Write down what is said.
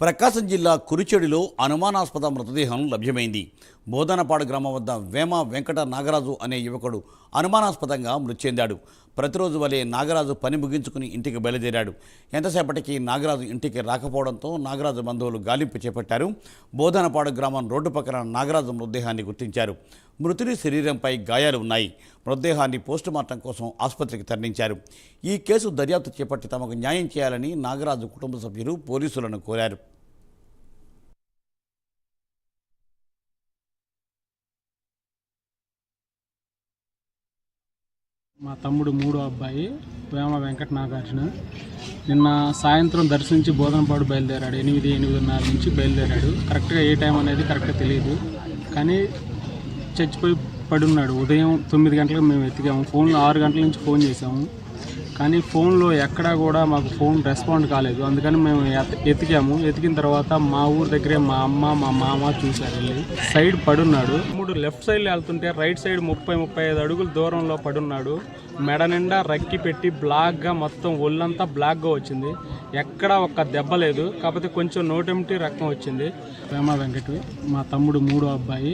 ప్రకాశం జిల్లా కురిచెడులో అనుమానాస్పద మృతదేహం లభ్యమైంది. బోధనపాడు గ్రామం వద్ద వేమ వెంకట నాగరాజు అనే యువకుడు అనుమానాస్పదంగా మృతి చెందాడు. ప్రతిరోజు వలె నాగరాజు పని ముగించుకుని ఇంటికి బయలుదేరాడు. ఎంతసేపటికి నాగరాజు ఇంటికి రాకపోవడంతో నాగరాజు బంధువులు గాలింపు చేపట్టారు. బోధనపాడు గ్రామం రోడ్డు పక్కన నాగరాజు మృతదేహాన్ని గుర్తించారు. మృతుడి శరీరంపై గాయాలు ఉన్నాయి. మృతదేహాన్ని పోస్టుమార్టం కోసం ఆసుపత్రికి తరలించారు. ఈ కేసు దర్యాప్తు చేపట్టి తమకు న్యాయం చేయాలని నాగరాజు కుటుంబ సభ్యులు పోలీసులను కోరారు. మా తమ్ముడు మూడో అబ్బాయి వేమ వెంకట నాగార్జున నిన్న సాయంత్రం దర్శించి బోధనపాడు బయలుదేరాడు. 8:30 నుంచి బయలుదేరాడు. కరెక్ట్గా ఏ టైం అనేది కరెక్ట్గా తెలియదు, కానీ చచ్చిపోయి పడున్నాడు. ఉదయం 9 గంటలకు మేము ఎతికాము. ఫోన్లో 6 గంటల నుంచి ఫోన్ చేసాము, కానీ ఫోన్లో ఎక్కడా కూడా మాకు ఫోన్ రెస్పాండ్ కాలేదు. అందుకని మేము ఎతికిన తర్వాత మా ఊరు దగ్గరే మా అమ్మ మా మామ చూశారు. వెళ్ళి సైడ్ పడున్నాడు. లెఫ్ట్ సైడ్ వెళ్తుంటే రైట్ సైడ్ 30-35 అడుగుల దూరంలో పడున్నాడు. మెడ నిండా రక్కి పెట్టి బ్లాక్గా మొత్తం ఒళ్ళంతా బ్లాక్గా వచ్చింది. ఎక్కడా ఒక్క దెబ్బ లేదు, కాకపోతే కొంచెం నోటెంటి రక్తం వచ్చింది. వేమ వెంకటి మా తమ్ముడు మూడో అబ్బాయి.